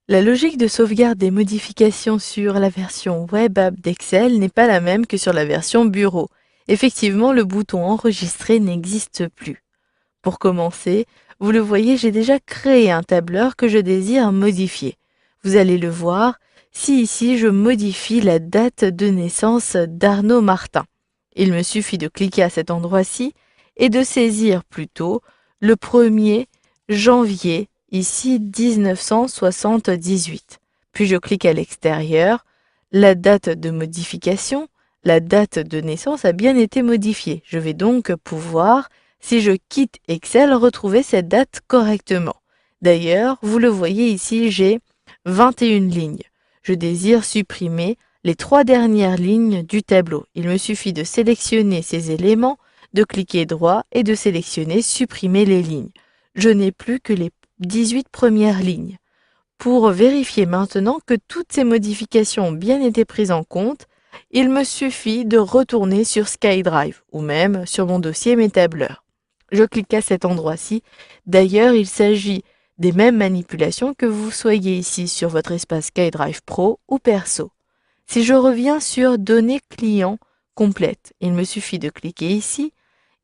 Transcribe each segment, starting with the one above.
La logique de sauvegarde des modifications sur la version web app d'Excel n'est pas la même que sur la version bureau. Effectivement, le bouton enregistrer n'existe plus. Pour commencer, vous le voyez, j'ai déjà créé un tableur que je désire modifier. Vous allez le voir si ici je modifie la date de naissance d'Arnaud Martin. Il me suffit de cliquer à cet endroit-ci et de saisir plutôt le 1er janvier, ici 1978. Puis je clique à l'extérieur, la date de modification, la date de naissance a bien été modifiée. Je vais donc pouvoir, si je quitte Excel, retrouver cette date correctement. D'ailleurs, vous le voyez ici, j'ai 21 lignes. Je désire supprimer les 3 dernières lignes du tableau. Il me suffit de sélectionner ces éléments, de cliquer droit et de sélectionner supprimer les lignes. Je n'ai plus que les 18 premières lignes. Pour vérifier maintenant que toutes ces modifications ont bien été prises en compte, il me suffit de retourner sur SkyDrive ou même sur mon dossier Mes tableurs. Je clique à cet endroit-ci. D'ailleurs, il s'agit des mêmes manipulations que vous soyez ici sur votre espace SkyDrive Pro ou Perso. Si je reviens sur Données clients complètes, il me suffit de cliquer ici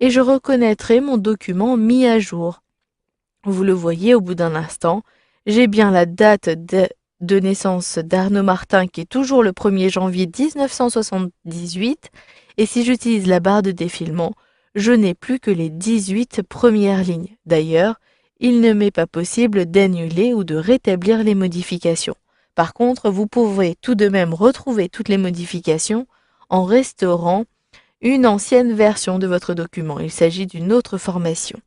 et je reconnaîtrai mon document mis à jour. Vous le voyez au bout d'un instant, j'ai bien la date de naissance d'Arnaud Martin qui est toujours le 1er janvier 1978 et si j'utilise la barre de défilement, je n'ai plus que les 18 premières lignes. D'ailleurs, il ne m'est pas possible d'annuler ou de rétablir les modifications. Par contre, vous pourrez tout de même retrouver toutes les modifications en restaurant une ancienne version de votre document. Il s'agit d'une autre formation.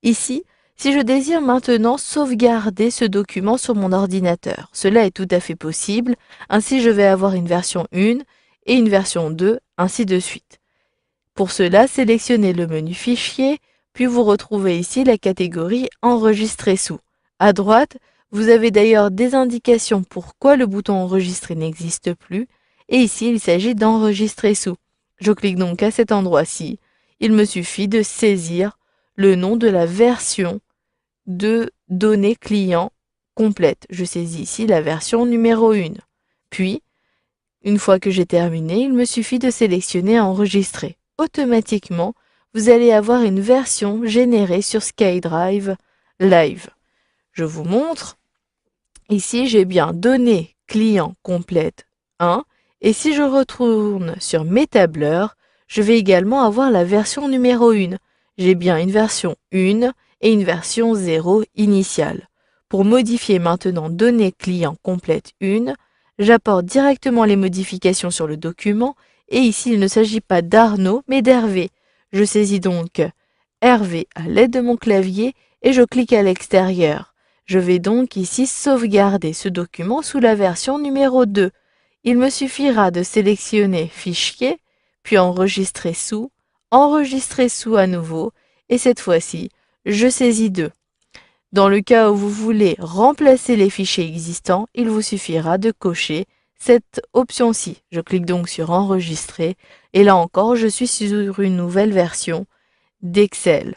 Ici, si je désire maintenant sauvegarder ce document sur mon ordinateur, cela est tout à fait possible. Ainsi, je vais avoir une version 1 et une version 2, ainsi de suite. Pour cela, sélectionnez le menu Fichier, puis vous retrouvez ici la catégorie Enregistrer sous. À droite, vous avez d'ailleurs des indications pourquoi le bouton Enregistrer n'existe plus, et ici, il s'agit d'Enregistrer sous. Je clique donc à cet endroit-ci. Il me suffit de saisir le nom de la version de données clients complète. Je saisis ici la version numéro 1. Puis, une fois que j'ai terminé, il me suffit de sélectionner Enregistrer. Automatiquement, vous allez avoir une version générée sur SkyDrive Live. Je vous montre. Ici, j'ai bien données clients complète 1. Et si je retourne sur mes tableurs, je vais également avoir la version numéro 1. J'ai bien une version 1 et une version 0 initiale. Pour modifier maintenant données clients complète 1, j'apporte directement les modifications sur le document et ici il ne s'agit pas d'Arnaud mais d'Hervé. Je saisis donc Hervé à l'aide de mon clavier et je clique à l'extérieur. Je vais donc ici sauvegarder ce document sous la version numéro 2. Il me suffira de sélectionner Fichier, puis Enregistrer sous à nouveau et cette fois-ci, je saisis 2. Dans le cas où vous voulez remplacer les fichiers existants, il vous suffira de cocher cette option-ci. Je clique donc sur Enregistrer et là encore, je suis sur une nouvelle version d'Excel.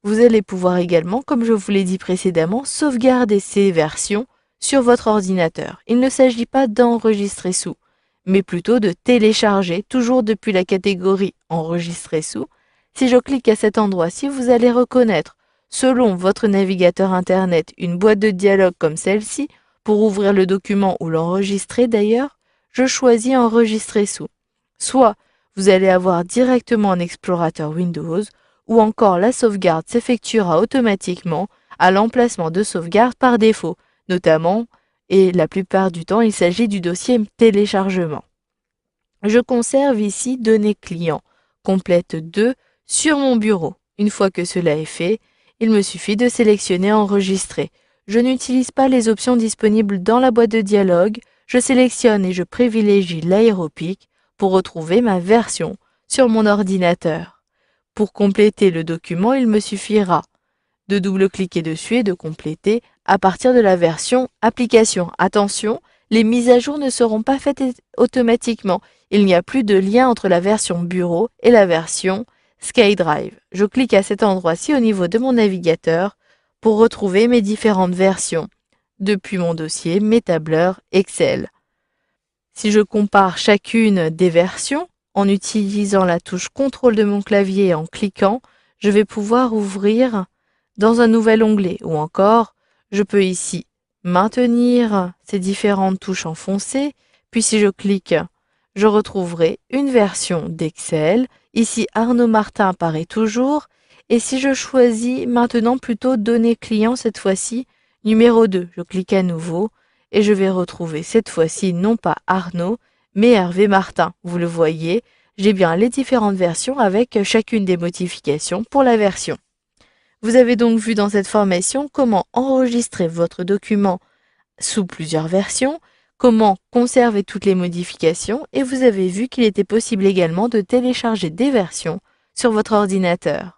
Vous allez pouvoir également, comme je vous l'ai dit précédemment, sauvegarder ces versions sur votre ordinateur. Il ne s'agit pas d'enregistrer sous, mais plutôt de télécharger, toujours depuis la catégorie Enregistrer sous. Si je clique à cet endroit-ci, vous allez reconnaître, selon votre navigateur Internet, une boîte de dialogue comme celle-ci. Pour ouvrir le document ou l'enregistrer d'ailleurs, je choisis Enregistrer sous. Soit vous allez avoir directement un explorateur Windows, ou encore la sauvegarde s'effectuera automatiquement à l'emplacement de sauvegarde par défaut, notamment, et la plupart du temps, il s'agit du dossier téléchargement. Je conserve ici données clients complète 2 sur mon bureau. Une fois que cela est fait, il me suffit de sélectionner Enregistrer. Je n'utilise pas les options disponibles dans la boîte de dialogue, je sélectionne et je privilégie l'aéropic pour retrouver ma version sur mon ordinateur. Pour compléter le document, il me suffira de double-cliquer dessus et de compléter à partir de la version Application. Attention, les mises à jour ne seront pas faites automatiquement. Il n'y a plus de lien entre la version Bureau et la version SkyDrive. Je clique à cet endroit-ci au niveau de mon navigateur pour retrouver mes différentes versions depuis mon dossier Mes tableurs Excel. Si je compare chacune des versions, en utilisant la touche CTRL de mon clavier et en cliquant, je vais pouvoir ouvrir dans un nouvel onglet ou encore, je peux ici maintenir ces différentes touches enfoncées, puis si je clique, je retrouverai une version d'Excel. Ici, Arnaud Martin apparaît toujours. Et si je choisis maintenant plutôt Données clients, cette fois-ci, numéro 2, je clique à nouveau et je vais retrouver cette fois-ci non pas Arnaud, mais Hervé Martin. Vous le voyez, j'ai bien les différentes versions avec chacune des modifications pour la version. Vous avez donc vu dans cette formation comment enregistrer votre document sous plusieurs versions, comment conserver toutes les modifications et vous avez vu qu'il était possible également de télécharger des versions sur votre ordinateur.